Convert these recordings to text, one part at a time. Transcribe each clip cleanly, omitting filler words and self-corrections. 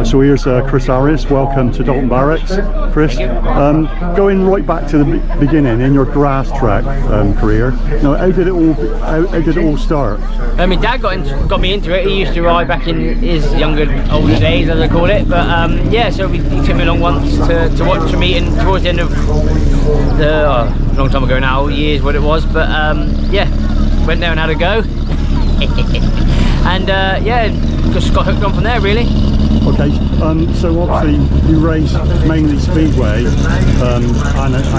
So here's Chris Harris. Welcome to Dalton Barracks, Chris. Going right back to the beginning in your grass track career. Now, how did it all start? My dad got me into it. He used to ride back in his older days, as I call it. But yeah, so he took me along once to watch a meeting towards the end of a long time ago now, years what it was. But yeah, went there and had a go, and yeah, just got hooked on from there, really. Okay, so obviously you race mainly speedway and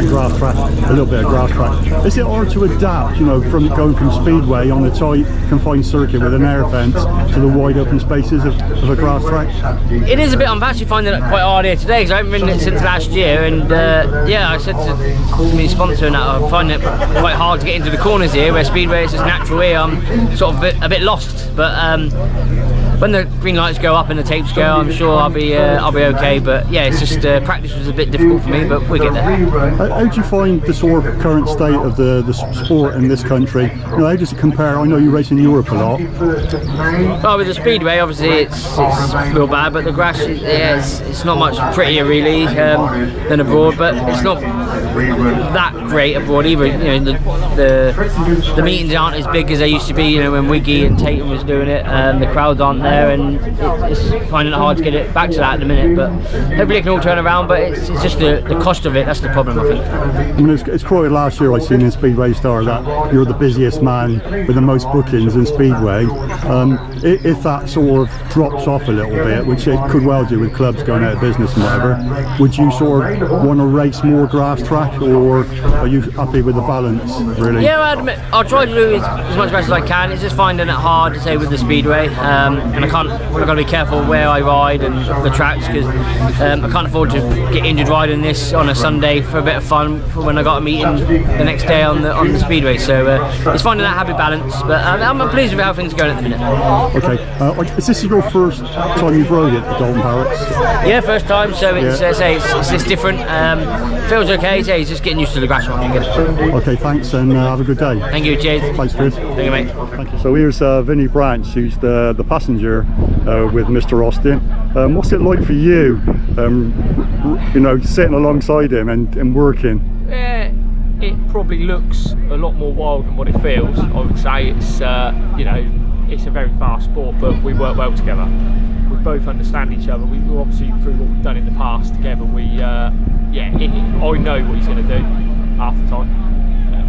grass track, a little bit of grass track. Is it hard to adapt, you know, from going from speedway on a tight confined circuit with an air fence to the wide open spaces of a grass track? It is a bit. I'm actually finding it quite hard here today because I haven't ridden it since last year, and yeah, I said to my sponsor and that I'm finding it quite hard to get into the corners here, where speedway is just natural here. I'm sort of a bit lost, but when the green lights go up and the tapes go, I'm sure I'll be okay. But yeah, it's just practice was a bit difficult for me, but we'll get there. How do you find the sort of current state of the sport in this country? You know, how does it compare? I know you race in Europe a lot. Well, with the speedway, obviously it's real bad, but the grass, yeah, it's not much prettier really than abroad, but it's not that great abroad either. You know, the meetings aren't as big as they used to be. You know, when Wiggy and Tatum was doing it, the crowds aren't there, and it's finding it hard to get it back to that at the minute. But hopefully it can all turn around. But it's just the cost of it. That's the problem, I think. I mean, it's quite last year I seen in Speedway Star that you're the busiest man with the most bookings in Speedway. If that sort of drops off a little bit, which it could well do with clubs going out of business and whatever, would you sort of want to race more grass track, or are you happy with the balance, really? Yeah, I'll try to do as much as I can. It's just finding it hard to say with the speedway, and I've got to be careful where I ride and the tracks, because I can't afford to get injured riding this on a Sunday for a bit of fun for when I got a meeting the next day on the speedway. So it's finding that happy balance, but I'm pleased with how things are going at the minute. Okay, is this your first time you've rode it at Dalton Barracks? Yeah, first time, so it's different. Feels okay, so he's just getting used to the grass one. Okay, thanks, and have a good day. Thank you, cheers. Thanks, Chris. Thank you, mate. Thank you. So here's Vinny Branch, who's the passenger with Mr. Austin. What's it like for you, you know, sitting alongside him and working? It probably looks a lot more wild than what it feels. I would say it's you know, it's a very fast sport, but we work well together. We both understand each other. We obviously, through what we've done in the past together, yeah, I know what he's going to do half the time,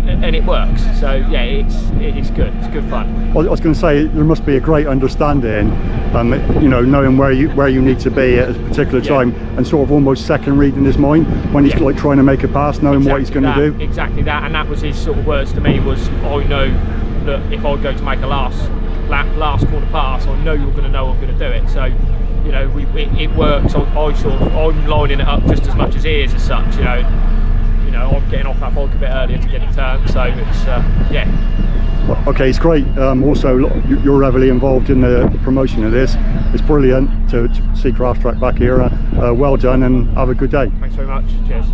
and it works. So yeah, it's good. It's good fun. Well, I was going to say there must be a great understanding, you know, knowing where you need to be at a particular time, and sort of almost second reading his mind when he's like trying to make a pass, knowing what he's going to do. Exactly that, and that was his sort of words to me. Was I know that if I go to make a last corner pass, I know you're going to know I'm going to do it. So, you know, it works. I'm lining it up just as much as he is, as such. You know, I'm getting off that bike a bit earlier to get it turned. So it's yeah. Okay, it's great. Also, you're heavily involved in the promotion of this. It's brilliant to see grass track back here. Well done, and have a good day. Thanks very much. Cheers.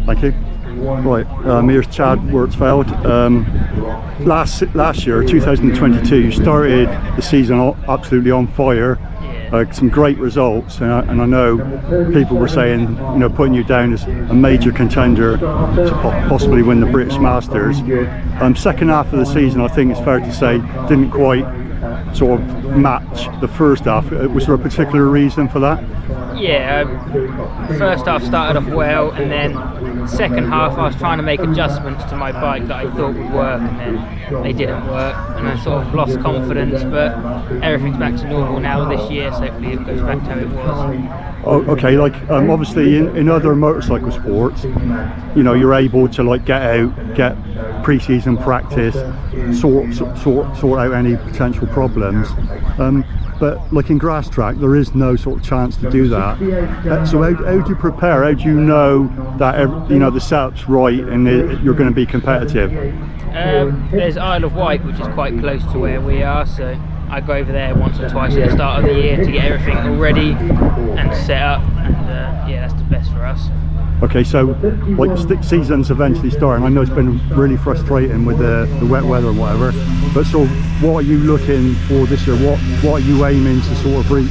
Thank you. Right, here's Chad Wirtzfeld. Last year, 2022, you started the season absolutely on fire. Some great results, and I know people were saying, you know, putting you down as a major contender to possibly win the British Masters. Second half of the season, I think it's fair to say, didn't quite sort of match the first half. Was there a particular reason for that? Yeah, first half started off well, and then second half I was trying to make adjustments to my bike that I thought would work, and then they didn't work, and I sort of lost confidence. But everything's back to normal now this year, so hopefully it goes back to how it was. Oh, okay, like obviously in other motorcycle sports, you know, you're able to like get out, get pre-season practice, sort out any potential problems. But like in grass track, there is no sort of chance to do that. So how do you prepare? How do you know that you know the setup's right and you're going to be competitive? There's Isle of Wight, which is quite close to where we are, so I go over there once or twice at the start of the year to get everything all ready and set up, and yeah, that's the best for us. Okay, so like the season's eventually starting. I know it's been really frustrating with the wet weather and whatever, but so what are you looking for this year? What are you aiming to sort of reach?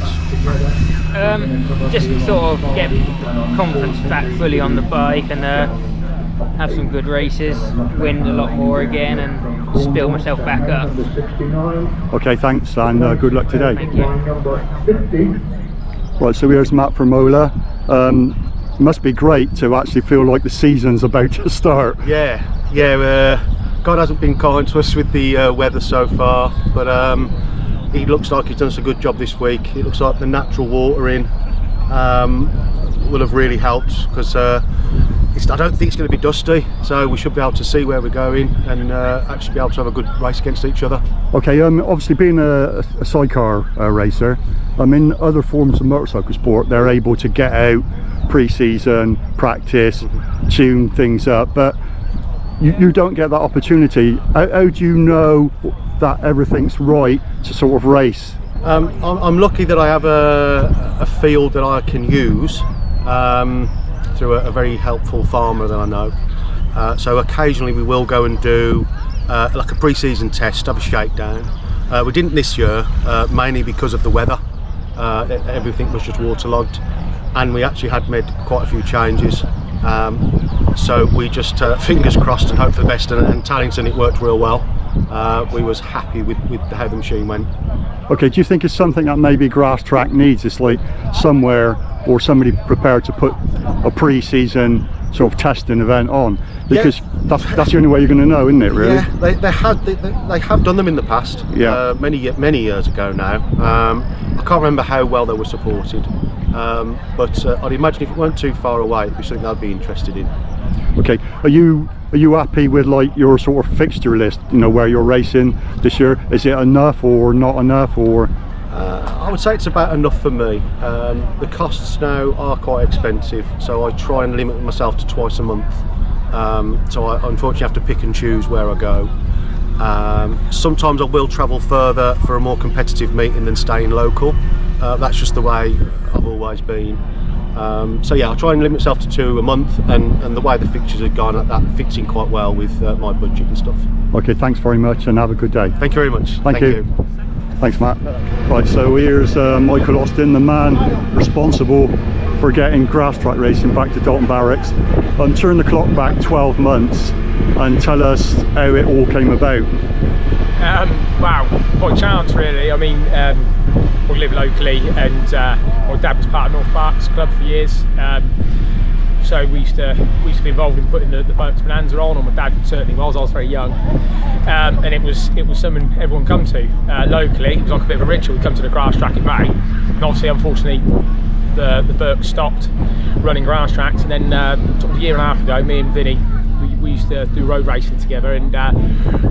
Just sort of get confidence back fully on the bike and have some good races, win a lot more again, and just build myself back up. Okay, thanks, and good luck today. Thank you. Right, so here's Matt from Mola. Must be great to actually feel like the season's about to start. Yeah. God hasn't been kind to us with the weather so far, but he looks like he's done a good job this week. It looks like the natural watering will have really helped, because I don't think it's going to be dusty, so we should be able to see where we're going and actually be able to have a good race against each other. Okay, obviously being a sidecar racer, in other forms of motorcycle sport they're able to get out pre-season, practice, tune things up, but you don't get that opportunity. How do you know that everything's right to sort of race? I'm lucky that I have a field that I can use through a very helpful farmer that I know. So occasionally we will go and do like a pre-season test, have a shakedown. We didn't this year, mainly because of the weather. Everything was just waterlogged, and we actually had made quite a few changes. So we just fingers crossed and hope for the best, and Tallington, it worked real well. We was happy with how the machine went. Okay, do you think it's something that maybe Grasstrack needs? It's like somewhere or somebody prepared to put a pre-season sort of testing event on, because that's the only way you're going to know, isn't it, really? Yeah, they have done them in the past, many years ago now. I can't remember how well they were supported, but I'd imagine if it weren't too far away, it'd be something I'd be interested in. Okay, are you happy with like your sort of fixture list, you know, where you're racing this year? Is it enough or not enough, or? I would say it's about enough for me. The costs now are quite expensive, so I try and limit myself to twice a month. So I unfortunately have to pick and choose where I go. Sometimes I will travel further for a more competitive meeting than staying local. That's just the way I've always been. So yeah, I try and limit myself to 2 a month, and the way the fixtures have gone, that fits in quite well with my budget and stuff. Okay, thanks very much and have a good day. Thank you very much. Thank you. Thanks, Matt. Right, so here's Michael Austin, the man responsible for getting Grasstrack racing back to Dalton Barracks. Turn the clock back 12 months and tell us how it all came about. Wow, by chance really. I mean, we live locally, and my dad was part of North Barracks Club for years. So we used to be involved in putting the Barracks Bonanza on, or my dad certainly was. I was very young, and it was something everyone come to locally. It was like a bit of a ritual. We come to the Grasstrack in May, and obviously, unfortunately, the Burke stopped running Grasstracks, and then sort of a year and a half ago, me and Vinny, we used to do road racing together, and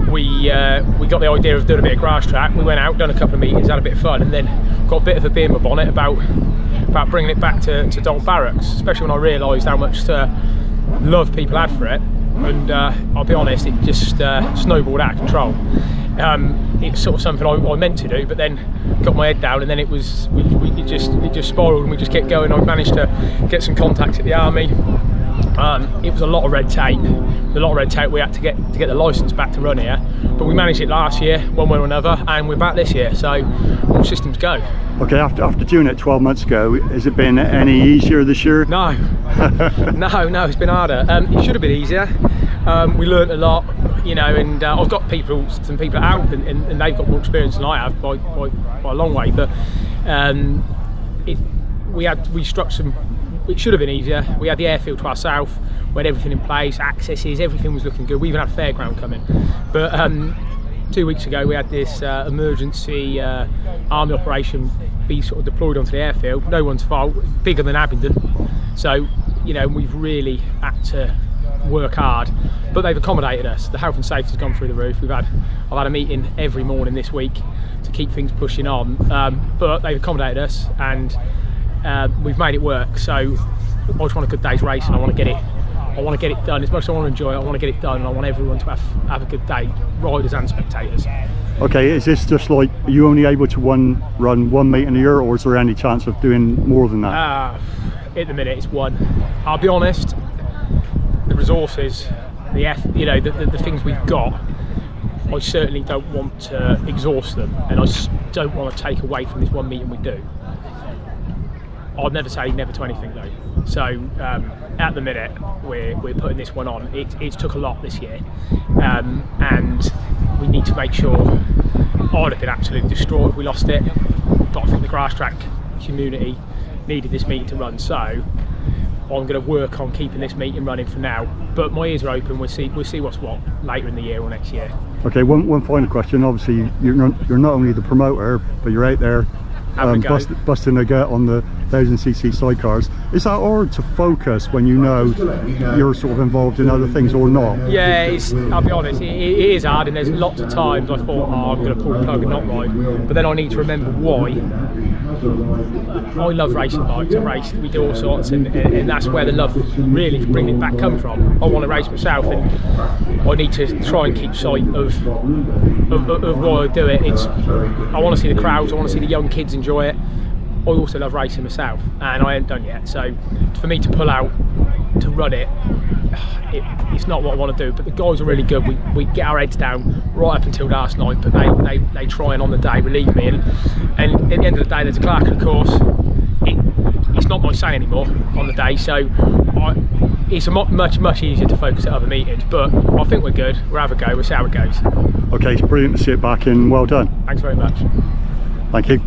we got the idea of doing a bit of Grasstrack. We went out, done a couple of meetings, had a bit of fun, and then got a bit of a bee in my bonnet about bringing it back to Dalton Barracks, especially when I realised how much love people had for it. And I'll be honest, it just snowballed out of control. It's sort of something I meant to do, but then got my head down, and then it just spiralled, and we just kept going. I managed to get some contacts at the army. It was a lot of red tape. We had to get the licence back to run here, but we managed it last year, one way or another, and we're back this year, so all systems go. Okay, after doing it 12 months ago, has it been any easier this year? No, no, it's been harder. It should have been easier. We learnt a lot, you know, and I've got some people at Alba, and they've got more experience than I have by a long way, but we struck some. It should have been easier. We had the airfield to ourselves, we had everything in place, accesses, everything was looking good. We even had a fairground coming. But 2 weeks ago we had this emergency army operation be sort of deployed onto the airfield. No one's fault, bigger than Abingdon. So, you know, we've really had to work hard, but they've accommodated us. The health and safety has gone through the roof. I've had a meeting every morning this week to keep things pushing on, but they've accommodated us, and we've made it work. So I just want a good day's racing. I want to get it done. As much as I want to enjoy it, I want to get it done, and I want everyone to have a good day, riders and spectators. Okay, is this just like, are you only able to run one meet in a year, or is there any chance of doing more than that? At the minute it's one. I'll be honest, resources, you know, the things we've got, I certainly don't want to exhaust them, and I don't want to take away from this one meeting we do. I'd never say never to anything though. So at the minute we're putting this one on. It's took a lot this year, and we need to make sure. I'd have been absolutely distraught if we lost it, but I think the Grasstrack community needed this meeting to run, so I'm going to work on keeping this meeting running for now. But my ears are open. We'll see what's what later in the year or next year. Okay, one final question. Obviously you're not only the promoter, but you're out there busting a gut on the 1000cc sidecars. Is that hard to focus when you know you're sort of involved in other things or not? Yeah, I'll be honest, it is hard, and there's lots of times I thought, oh, I'm going to pull the plug and not ride, but then I need to remember why. I love racing bikes, we do all sorts, and that's where the love really for bringing it back come from. I want to race myself, and I need to try and keep sight of why I do it. I want to see the crowds, I want to see the young kids enjoy it. I also love racing myself, and I haven't done yet, so for me to pull out to run it's not what I want to do. But the guys are really good. We get our heads down right up until last night, but they try and on the day relieve me, and at the end of the day there's a clerk of course. It's not my say anymore on the day, so it's much easier to focus at other meetings, but I think we're good. We'll have a go, we'll see how it goes. Okay, it's brilliant to sit back, and well done. Thanks very much. Thank you.